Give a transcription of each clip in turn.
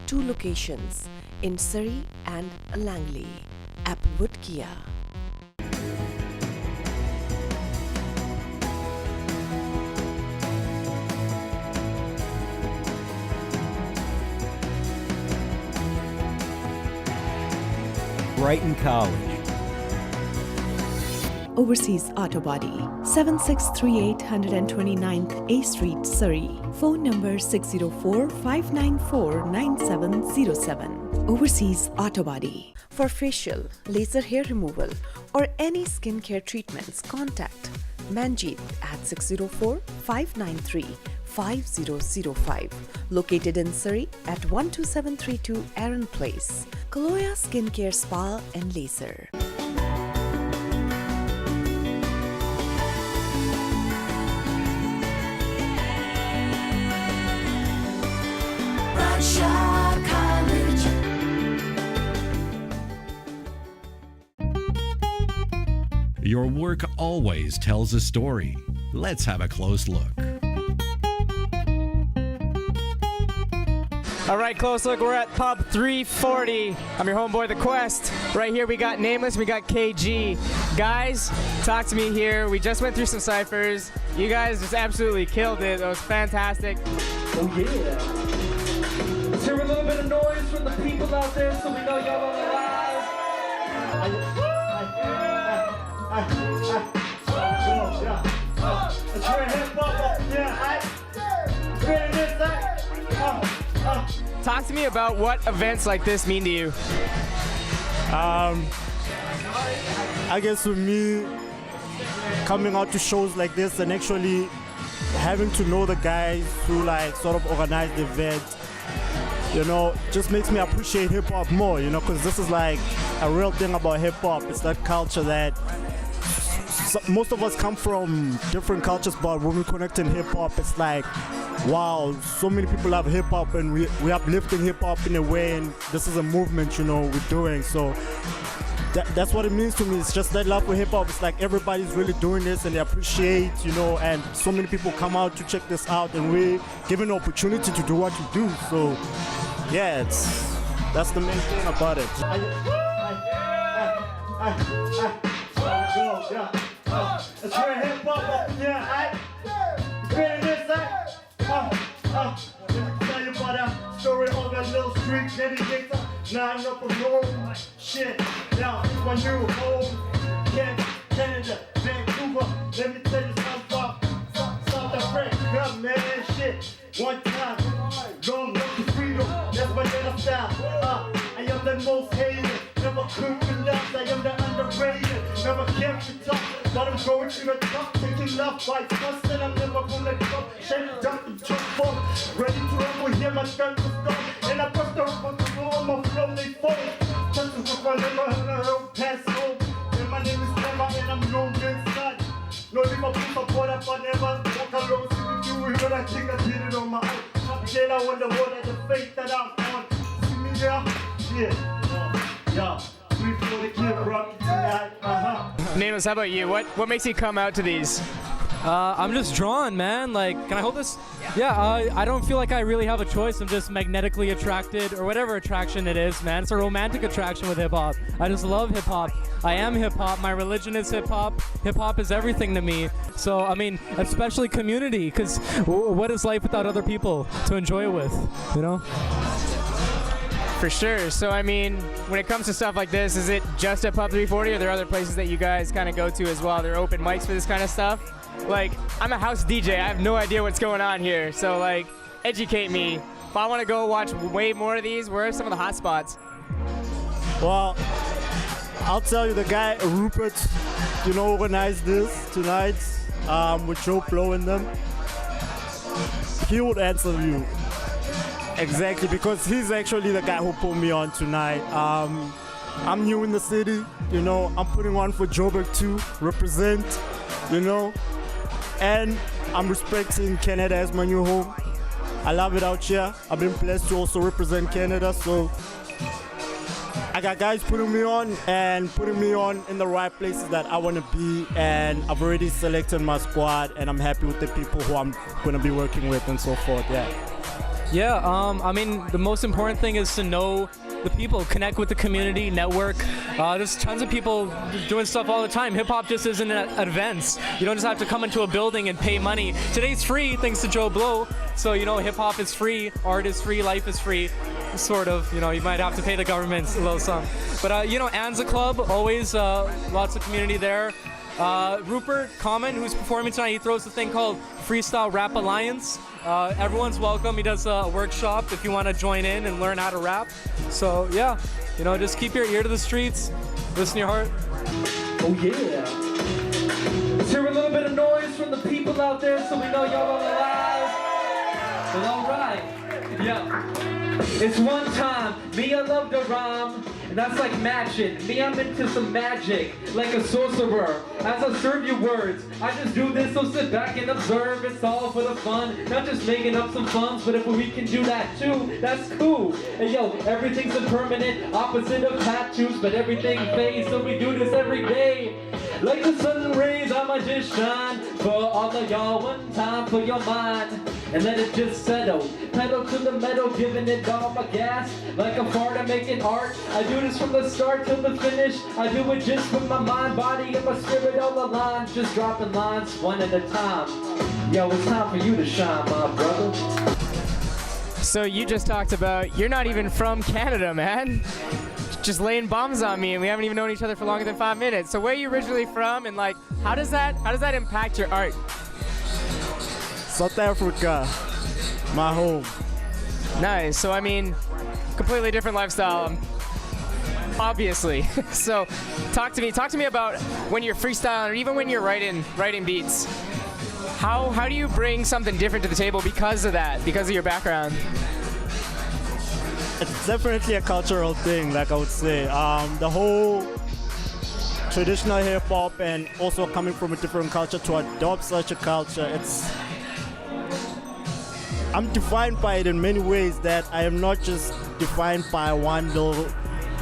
2 locations in Surrey and Langley. Applewood Kia. Brighton College. Overseas Auto Body, 7638 129th A Street, Surrey. Phone number 604-594-9707. Overseas Auto Body. For facial, laser hair removal or any skincare treatments, contact Manjeet at 604-593-5005. Located in Surrey at 12732 Aaron Place. Kaloya Skincare Spa and Laser. Your work always tells a story. Let's have a close look. All right, close look. We're at Pub 340. I'm your homeboy, The Quest. Right here, we got Nameless, we got KG. Guys, talk to me here. We just went through some ciphers. You guys just absolutely killed it. It was fantastic. Oh yeah. Let's hear a little bit of noise from the people out there so we know y'all are alive. Let's hear a hip hop. Yeah, Talk to me about what events like this mean to you. I guess for me, coming out to shows like this and actually having to know the guys who like sort of organize the event, you know, just makes me appreciate hip hop more, you know, because this is like a real thing about hip hop. It's that culture that most of us come from different cultures, but when we connect in hip hop, it's like, wow, so many people love hip hop and we uplifting hip hop in a way, and this is a movement, you know, we're doing. So that's what it means to me. It's just that love for hip hop. It's like everybody's really doing this and they appreciate, you know, and so many people come out to check this out, and we're given the opportunity to do what we do. So yeah, that's the main thing about it. Let's hear a hip hop. Yeah, ready this, let me tell you about that story on that little street dedicator. Now I know from home. Shit, now it's my new home. Canada, Vancouver. Let me tell you something about South Africa, man. Shit, one time, long road to freedom. That's my little style. I am the most hated. Never could be loved. I am the underrated. Never kept the top. But I'm going to the top, taking love by force, and I'm never gonna drop. Shake, dump, and jump forward. Ready to rumble, hear my guns to start. And I bust the rock on the floor, my flow, they fall. Touches with my never and I don't pass home. And my name is Never, and I'm known inside. No, leave my people put up, I never walk alone. See me do it, but I think I did it on my own. Then I wonder what are the faith that I'm on. See me there? Yeah. For the kid rock tonight. Nameless, how about you? What makes you come out to these? I'm just drawn, man. Like, can I hold this? Yeah, I don't feel like I really have a choice. I'm just magnetically attracted, or whatever attraction it is, man. It's a romantic attraction with hip-hop. I just love hip-hop. I am hip-hop. My religion is hip-hop. Hip-hop is everything to me. So, I mean, especially community, because what is life without other people to enjoy it with, you know? For sure. So, I mean, when it comes to stuff like this, is it just at Pub 340, or are there other places that you guys kind of go to as well? There are open mics for this kind of stuff? Like, I'm a house DJ. I have no idea what's going on here. So, like, educate me. If I want to go watch way more of these, where are some of the hot spots? Well, I'll tell you, the guy, Rupert, you know, organized this tonight with Joe Blow and them. He would answer you. Exactly, because he's actually the guy who put me on tonight. I'm new in the city, you know, I'm putting on for Joburg too, represent, you know, and I'm respecting Canada as my new home. I love it out here. I've been blessed to also represent Canada, so I got guys putting me on and putting me on in the right places that I want to be, and I've already selected my squad, and I'm happy with the people who I'm going to be working with and so forth, yeah. Yeah, I mean, the most important thing is to know the people, connect with the community, network. There's tons of people doing stuff all the time. Hip hop just isn't at events. You don't just have to come into a building and pay money. Today's free, thanks to Joe Blow. So, you know, hip hop is free, art is free, life is free. Sort of, you know, you might have to pay the government a little sum. But, you know, Anza Club, always lots of community there. Rupert Common, who's performing tonight, he throws a thing called Freestyle Rap Alliance. Everyone's welcome. He does a workshop if you want to join in and learn how to rap. So yeah, you know, just keep your ear to the streets, listen to your heart. Oh yeah. Let's hear a little bit of noise from the people out there so we know y'all are alive. Well, all right. Yeah. It's one time, me I love to rhyme, and that's like matching. Me I'm into some magic, like a sorcerer. As I serve you words, I just do this, so sit back and observe. It's all for the fun, not just making up some funds, but if we can do that too, that's cool. And yo, everything's impermanent, opposite of tattoos, but everything fades, so we do this every day. Like the sun rays, I'ma just shine for all of y'all one time for your mind. And let it just settle, pedal to the metal, giving it all my gas. Like a fart, I'm making art. I do this from the start till the finish. I do it just with my mind, body, and my spirit all aligned. Just dropping lines one at a time. Yo, it's time for you to shine, my brother. So you just talked about you're not even from Canada, man. Just laying bombs on me, and we haven't even known each other for longer than 5 minutes. So where are you originally from, and like, how does that impact your art? South Africa, my home. Nice. So I mean, completely different lifestyle, obviously. So talk to me about when you're freestyling, or even when you're writing beats. How do you bring something different to the table because of that, because of your background? It's definitely a cultural thing, like I would say. The whole traditional hip hop, and also coming from a different culture to adopt such a culture, I'm defined by it in many ways, that I am not just defined by one little,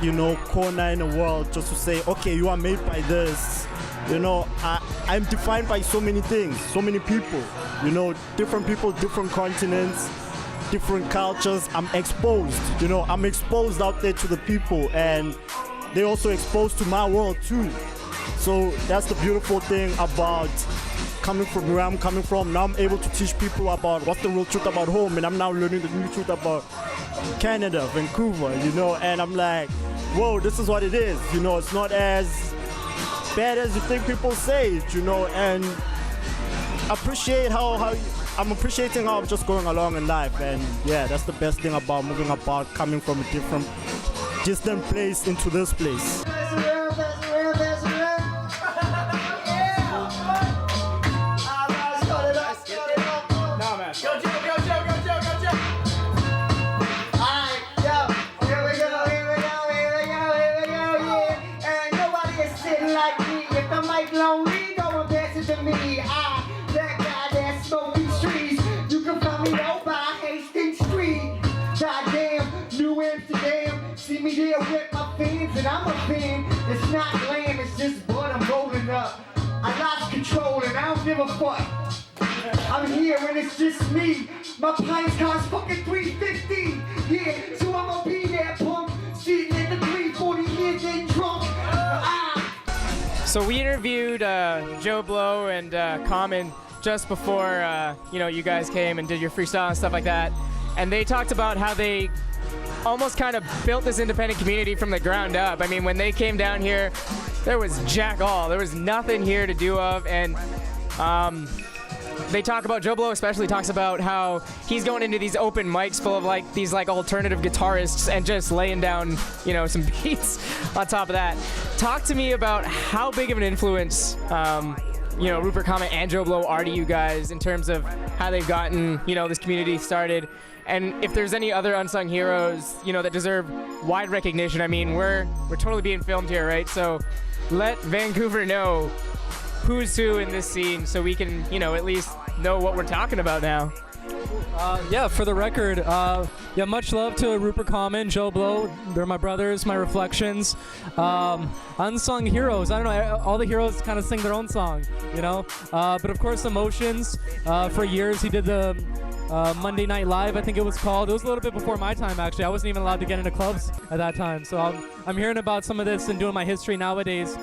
you know, corner in the world just to say, okay, you are made by this. You know, I'm defined by so many things, so many people, you know, different people, different continents, different cultures. I'm exposed out there to the people, and they're also exposed to my world too. So that's the beautiful thing about coming from where I'm coming from. Now I'm able to teach people about what's the real truth about home, and I'm now learning the new truth about Canada, Vancouver, you know, and I'm like, whoa, this is what it is, you know, it's not as bad as you think people say it, you know, and appreciate how I'm appreciating how I'm just going along in life. And yeah, that's the best thing about moving about, coming from a different distant place into this place. I'm a fan, it's not glam, it's just blood I'm rolling up. I lost control and I don't give a fuck. I'm here and it's just me. My pints cost fucking $3.50. Yeah, so I'ma be that punk, sitting at the 340 years getting drunk. So we interviewed Joe Blow and Common just before you guys came and did your freestyle and stuff like that. And they talked about how they almost kind of built this independent community from the ground up. I mean, when they came down here, there was jack all. There was nothing here to do of, and they talk about, Joe Blow especially talks about how he's going into these open mics full of these alternative guitarists and just laying down, you know, some beats on top of that. Talk to me about how big of an influence Rupert Common and Joe Blow are to you guys in terms of how they've gotten, you know, this community started. And if there's any other unsung heroes, you know, that deserve wide recognition. I mean, we're totally being filmed here, right? So let Vancouver know who's who in this scene so we can, you know, at least know what we're talking about now. Yeah, for the record, yeah, much love to Rupert Common, Joe Blow. They're my brothers, my reflections. Unsung heroes. I don't know, all the heroes kind of sing their own song, you know? But of course, Emotions. For years, he did the Monday Night Live, I think it was called. It was a little bit before my time, actually. I wasn't even allowed to get into clubs at that time. So I'm hearing about some of this and doing my history nowadays.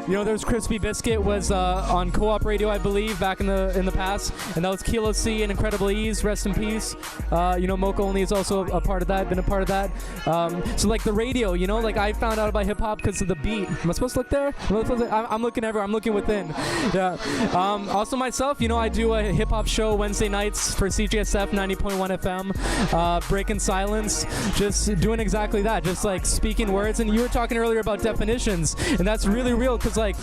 You know, there was Crispy Biscuit was on Co-op Radio, I believe, back in the past, and that was Kilo C and Incredible Ease, rest in peace. You know, Mocha Only is also a part of that, been a part of that. So like the radio, you know, like I found out about hip hop because of the beat. Am I supposed to look there? I'm looking everywhere. I'm looking within. Yeah. Also myself, you know, I do a hip hop show Wednesday nights for CJSF 90.1 FM, Breaking Silence, just doing exactly that, just like speaking words. And you were talking earlier about definitions, and that's really real. Because like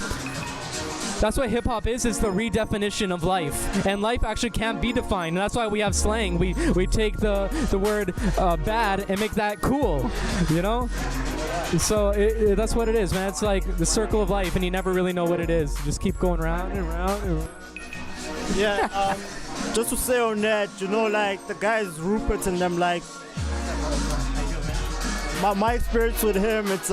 that's what hip hop is the redefinition of life, and life actually can't be defined, and that's why we have slang. We take the word bad and make that cool, you know. So that's what it is, man. It's like the circle of life, and you never really know what it is. You just keep going round and round and round. Yeah, just to say on that, you know, like the guys Rupert and them, like my experience with him, it's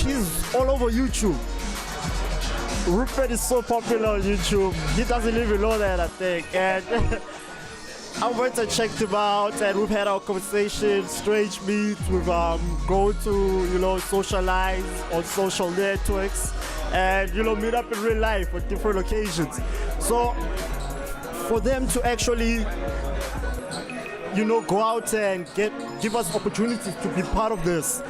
he's all over YouTube. Rupert is so popular on YouTube. He doesn't even know that, I think. And I went and checked him out, and we've had our conversations, strange meets. We've gone to, you know, socialize on social networks, and, you know, meet up in real life on different occasions. So for them to actually, you know, go out and give us opportunities to be part of this,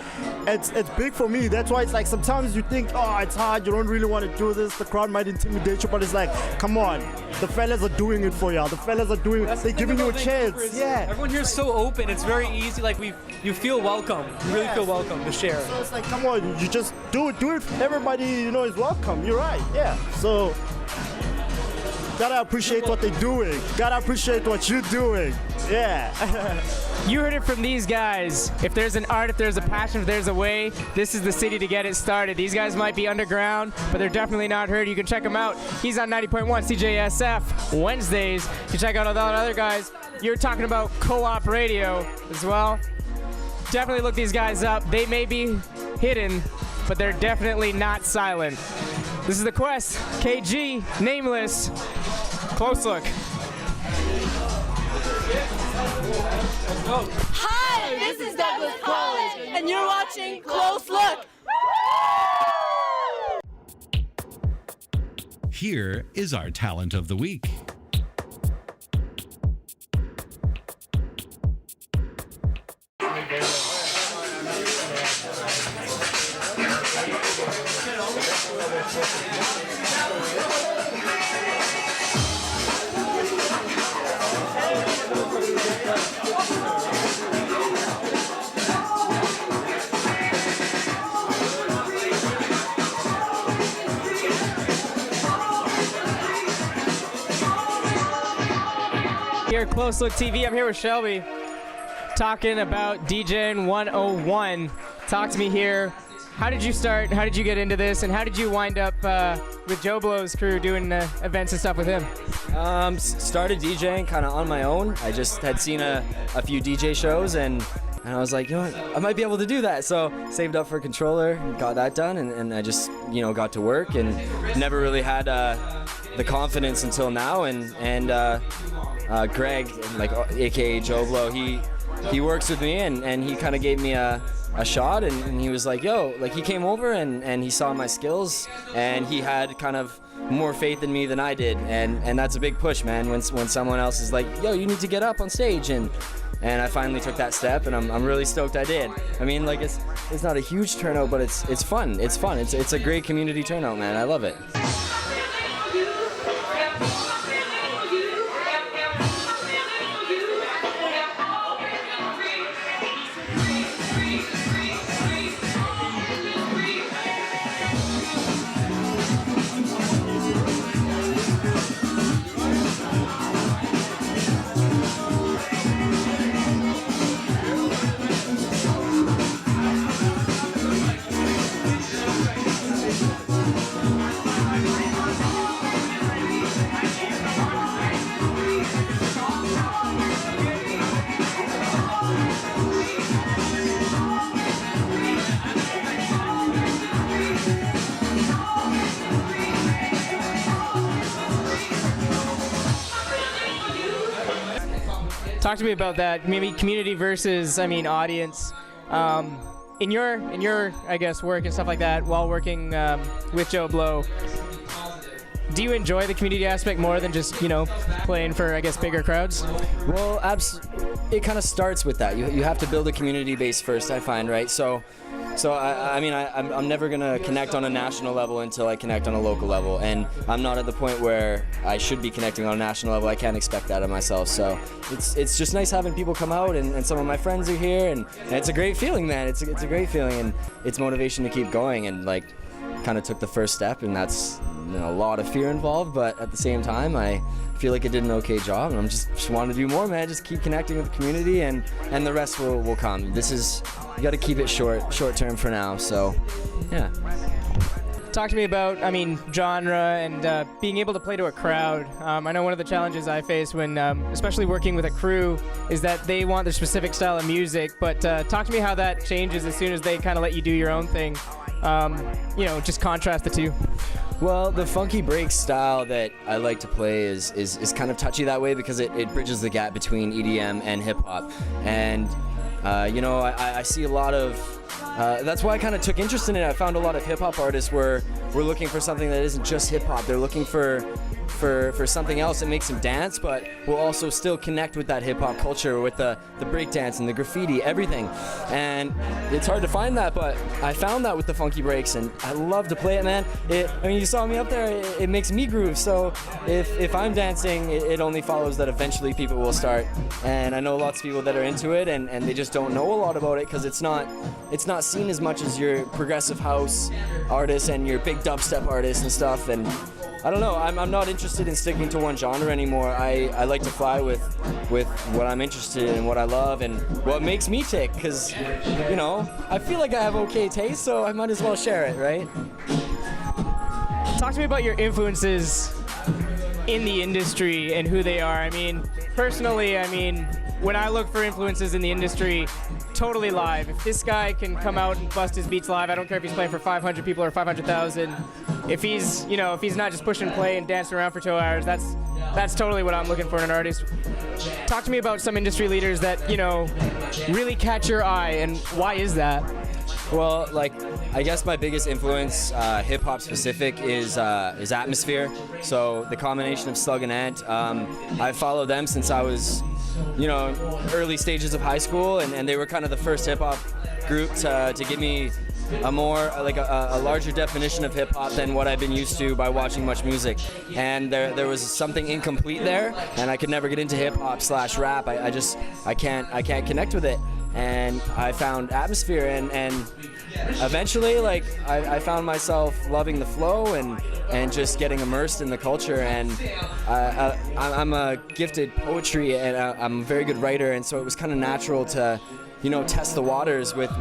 it's big for me. That's why it's like sometimes you think, oh, it's hard, you don't really want to do this, the crowd might intimidate you, but it's like, come on, the fellas are doing it for you. The fellas are doing it, they're giving you a chance. Yeah. Everyone here is so open, it's very easy, like you feel welcome. You really feel welcome to share. So it's like, come on, you just do it. Everybody, you know, is welcome. You're right, yeah. So gotta appreciate what they're doing. Gotta appreciate what you're doing. Yeah. You heard it from these guys. If there's an art, if there's a passion, if there's a way, this is the city to get it started. These guys might be underground, but they're definitely not heard. You can check him out. He's on 90.1 CJSF Wednesdays. You can check out all the other guys. You're talking about Co-op Radio as well. Definitely look these guys up. They may be hidden, but they're definitely not silent. This is The Quest, KG, Nameless. Close look. Hi, this is Douglas College, and you're watching Close Look. Here is our talent of the week. Here, Close Look TV. I'm here with Shelby, talking about DJing 101. Talk to me here. How did you start? How did you get into this? And how did you wind up with Joe Blow's crew doing events and stuff with him? Started DJing kind of on my own. I just had seen a few DJ shows, and I was like, you know what, I might be able to do that. So saved up for a controller, got that done, and I just, you know, got to work, and never really had the confidence until now. And Greg, like AKA Joe Blow, he works with me, and he kind of gave me a shot, and he was like, yo, like he came over and he saw my skills, and he had kind of more faith in me than I did, and that's a big push, man, when someone else is like, yo, you need to get up on stage, and I finally took that step, and I'm really stoked I did. I mean, like, it's not a huge turnout, but it's fun. It's fun. It's a great community turnout, man. I love it. Talk to me about that. Maybe community versus, I mean, audience. In your, I guess, work and stuff like that, while working with Joe Blow, do you enjoy the community aspect more than just, you know, playing for, I guess, bigger crowds? Well, it kind of starts with that. You have to build a community base first, I find, right? So I mean, I'm never gonna connect on a national level until I connect on a local level, and I'm not at the point where I should be connecting on a national level. I can't expect that of myself. So it's just nice having people come out, and some of my friends are here, and it's a great feeling, man. It's a great feeling, and it's motivation to keep going. And like, kind of took the first step, and that's, you know, a lot of fear involved, but at the same time, I feel like I did an okay job, and I'm just want to do more, man. Just keep connecting with the community, and the rest will come. You got to keep it short term for now. So, yeah. Talk to me about, I mean, genre and being able to play to a crowd. I know one of the challenges I face when, especially working with a crew, is that they want their specific style of music. But talk to me how that changes as soon as they kind of let you do your own thing. You know, just contrast the two. Well, the funky break style that I like to play is kind of touchy that way, because it bridges the gap between EDM and hip hop. And you know, I see a lot of that's why I kind of took interest in it. I found a lot of hip hop artists were looking for something that isn't just hip hop. They're looking for something else that makes them dance, but will also still connect with that hip hop culture, with the breakdance and the graffiti, everything. And it's hard to find that, but I found that with the funky breaks, and I love to play it, man. I mean, you saw me up there. It makes me groove. So if I'm dancing, it only follows that eventually people will start. And I know lots of people that are into it, and they just don't know a lot about it, because it's not seen as much as your progressive house artists and your big dubstep artists and stuff. And I don't know, I'm not interested in sticking to one genre anymore. I like to fly with what I'm interested in and what I love and what makes me tick, because, you know, I feel like I have okay taste, so I might as well share it, right? Talk to me about your influences in the industry and who they are. I mean, personally, when I look for influences in the industry, totally live. If this guy can come out and bust his beats live, I don't care if he's playing for 500 people or 500,000. If he's not just pushing play and dancing around for 2 hours, that's totally what I'm looking for in an artist. Talk to me about some industry leaders that, you know, really catch your eye, and why is that? Well, like, I guess my biggest influence, hip-hop specific, is Atmosphere. So the combination of Slug and Ant, I've followed them since I was, you know, early stages of high school, and they were kind of the first hip-hop group to give me a more, like a larger definition of hip-hop than what I've been used to by watching much music. And there was something incomplete there, and I could never get into hip-hop/rap. I can't connect with it. And I found Atmosphere, and eventually, like, I found myself loving the flow and just getting immersed in the culture. And I'm a gifted poetry, and I'm a very good writer, and so it was kind of natural to, you know, test the waters with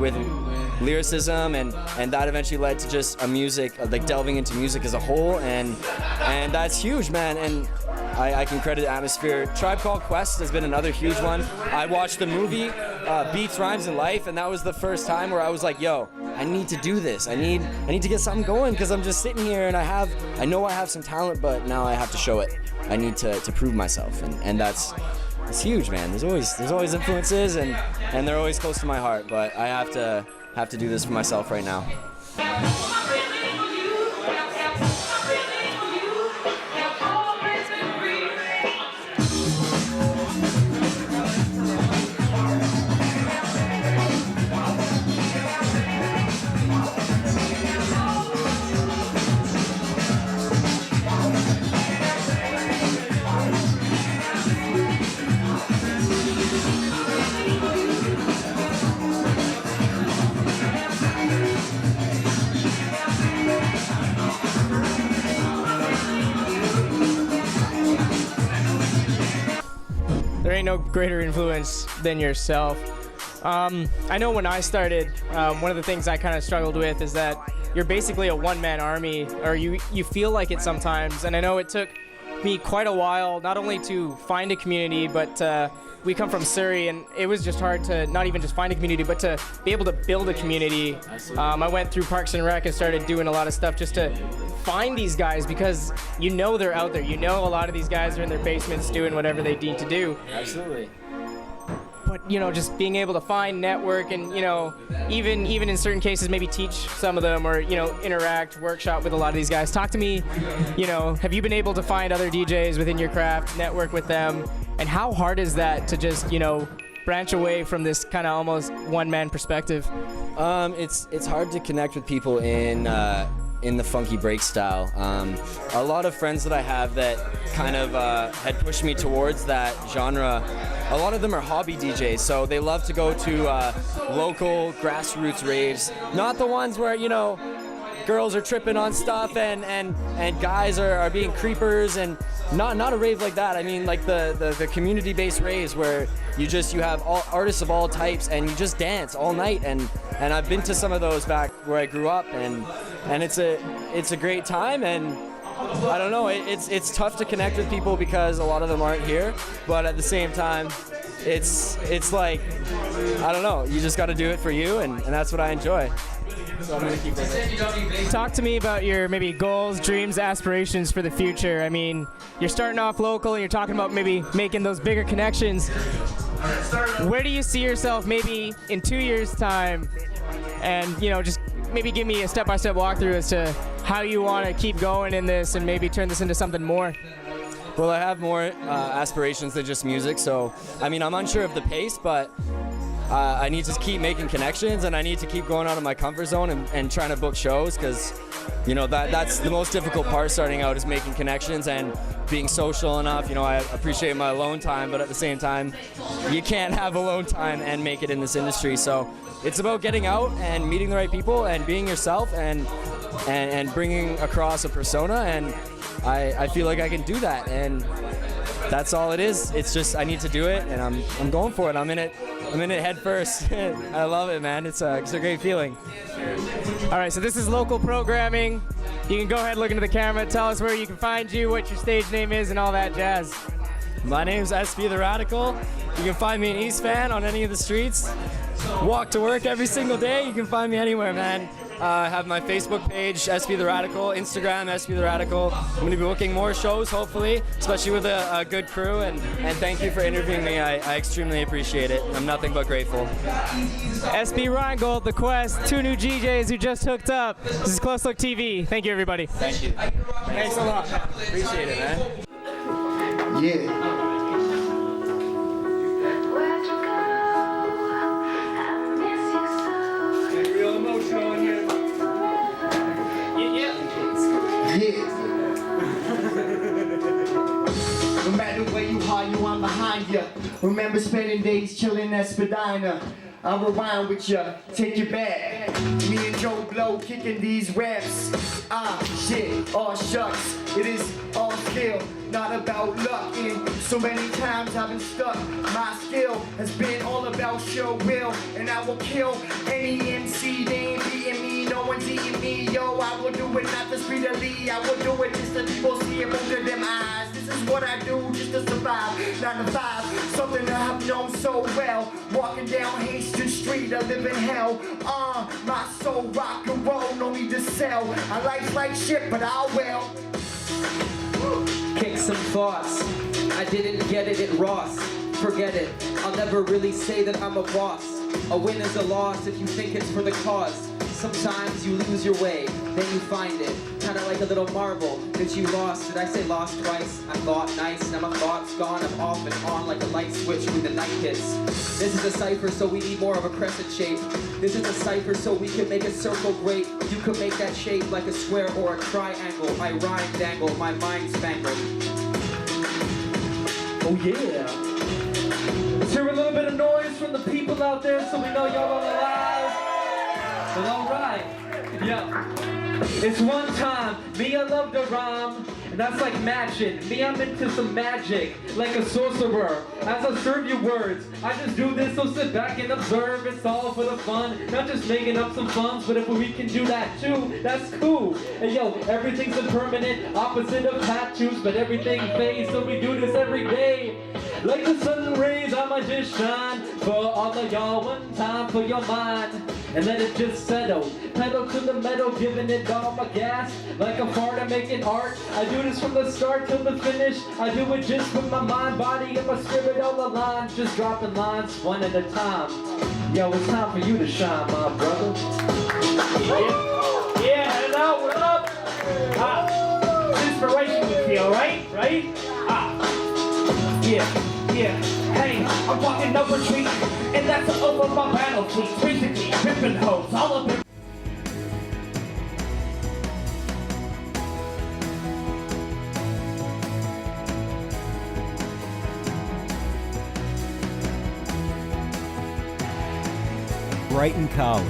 lyricism, and that eventually led to just a music, like delving into music as a whole, and that's huge, man. And I can credit Atmosphere. Tribe Called Quest has been another huge one. I watched the movie Beats, Rhymes, and Life, and that was the first time where I was like, yo, I need to do this. I need to get something going, because I'm just sitting here and I know I have some talent, but now I have to show it. I need to prove myself, and it's huge, man. There's always influences, and they're always close to my heart, but I have to do this for myself right now. There ain't no greater influence than yourself. I know when I started, one of the things I kind of struggled with is that you're basically a one-man army, or you feel like it sometimes. And I know it took took me quite a while, not only to find a community, but we come from Surrey, and it was just hard to not even just find a community, but to be able to build a community. I went through Parks and Rec and started doing a lot of stuff just to find these guys, because you know they're out there. You know a lot of these guys are in their basements doing whatever they need to do. Absolutely. But, you know, just being able to find, network, and, you know, even in certain cases, maybe teach some of them, or, you know, interact, workshop with a lot of these guys. Talk to me, you know, have you been able to find other DJs within your craft, network with them, and how hard is that to just, you know, branch away from this kind of almost one-man perspective? It's hard to connect with people in the funky break style. A lot of friends that I have that kind of had pushed me towards that genre, a lot of them are hobby DJs, so they love to go to local grassroots raves, not the ones where, you know, girls are tripping on stuff and guys are being creepers, and not a rave like that. I mean, like the community-based raves where you have all artists of all types and you just dance all night, and I've been to some of those back where I grew up, and it's a great time, and I don't know, it's tough to connect with people because a lot of them aren't here, but at the same time, it's like, I don't know, you just got to do it for you, and that's what I enjoy. So I'm gonna keep it. Talk to me about your maybe goals, dreams, aspirations for the future. I mean, you're starting off local and you're talking about maybe making those bigger connections. Where do you see yourself maybe in 2 years' time? And, you know, just maybe give me a step-by-step walkthrough as to how you want to keep going in this and maybe turn this into something more. Well, I have more aspirations than just music, so I mean, I'm unsure of the pace, but I need to keep making connections, and I need to keep going out of my comfort zone and trying to book shows, because, you know, that's the most difficult part starting out, is making connections and being social enough. You know, I appreciate my alone time, but at the same time, you can't have alone time and make it in this industry. So it's about getting out and meeting the right people and being yourself and bringing across a persona, and I feel like I can do that, and that's all it is. It's just I need to do it, and I'm going for it. I'm in it head first. I love it, man. It's a great feeling. All right, so this is local programming. You can go ahead and look into the camera, tell us where you can find you, what your stage name is, and all that jazz. My name's SB the Radical. You can find me in East Van on any of the streets. Walk to work every single day. You can find me anywhere, man. I have my Facebook page, SB the Radical, Instagram, SB the Radical. I'm going to be booking more shows, hopefully, especially with a good crew, and thank you for interviewing me. I extremely appreciate it. I'm nothing but grateful. SB Reingold, The Quest, 2 new DJs who just hooked up. This is Close Look TV. Thank you, everybody. Thank you. Thanks a lot. Appreciate it, man. Yeah. No matter where you are, I'm behind you. Remember spending days chilling at Spadina. I'll rewind with ya, take you back. Me and Joe Blow kicking these raps. Shit, shucks. It is all skill, not about luck. And so many times I've been stuck. My skill has been all about show will, and I will kill any MC. They ain't beating me, no one's eating me. Yo, I will do it not just speedily. I will do it just so people see it under them eyes. This is what I do just to survive. 9 to 5, something that I've known so well. Walking down Hastings Street, I live in hell. My soul rock and roll, no need to sell. I like shit, but I will. Kick some thoughts. I didn't get it at Ross. Forget it. I'll never really say that I'm a boss. A win is a loss if you think it's for the cause. Sometimes you lose your way, then you find it. Kinda like a little marble that you lost. Did I say lost twice? I thought nice, now my thoughts gone. I'm off and on like a light switch when the night hits. This is a cipher, so we need more of a crescent shape. This is a cipher, so we can make a circle great. You could make that shape like a square or a triangle. I rhyme dangle, my mind spangled. Oh yeah. Let's hear a little bit of noise from the people out there so we know y'all are alive. Well, all right. Yeah. It's one time, me I love to rhyme, and that's like magic. Me I'm into some magic, like a sorcerer. As I serve you words, I just do this, so sit back and observe. It's all for the fun, not just making up some funds, but if we can do that too, that's cool. And yo, everything's impermanent, opposite of tattoos, but everything fades, so we do this every day. Like the sun rays, I might just shine for all of y'all one time for your mind. And let it just settle, pedal to the metal, giving it all my gas. Like a fart, I'm making art. I do this from the start till the finish. I do it just with my mind, body, and my spirit all aligned. Just dropping lines one at a time. Yo, it's time for you to shine, my brother. Yeah, and now we're up. Inspiration we feel, right? Right? Yeah. Hey, I'm walking up a street, and that's over my battle fleet. Basically, ripping hoes all up in. Brighton College.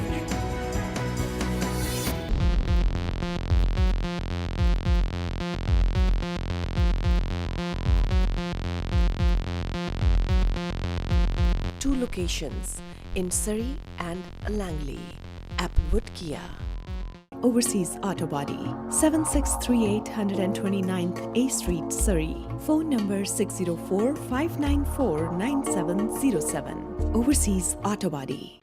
Two locations in Surrey and Langley. Applewood Kia. Overseas Auto Body, 7638 129th A Street, Surrey. Phone number 604-594-9707. Overseas Auto Body.